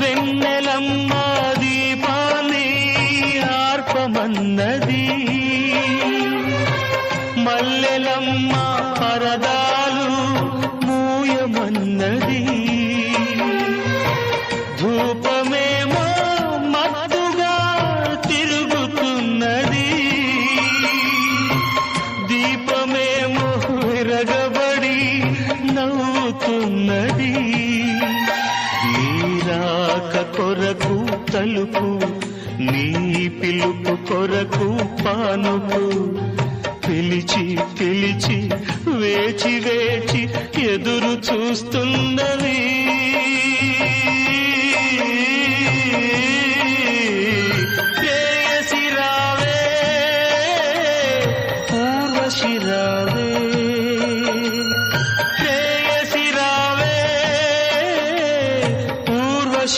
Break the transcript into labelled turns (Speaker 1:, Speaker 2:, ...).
Speaker 1: వెన్నెలమ్మ దీపాన్ని ఆర్పమన్నది, మల్లెలమ్మ పరదాలు మూయమన్నది, ధూపమేమో మత్తుగా తిరుగుతున్నది, దీపమేమో విరగబడి నవ్వుతున్నది. నీరాక కొరకు తలుపు, నీ పిలుపు కొరకు పానుపు, పిలిచి పిలిచి వేచి వేచి ఎదురు చూస్తున్నది.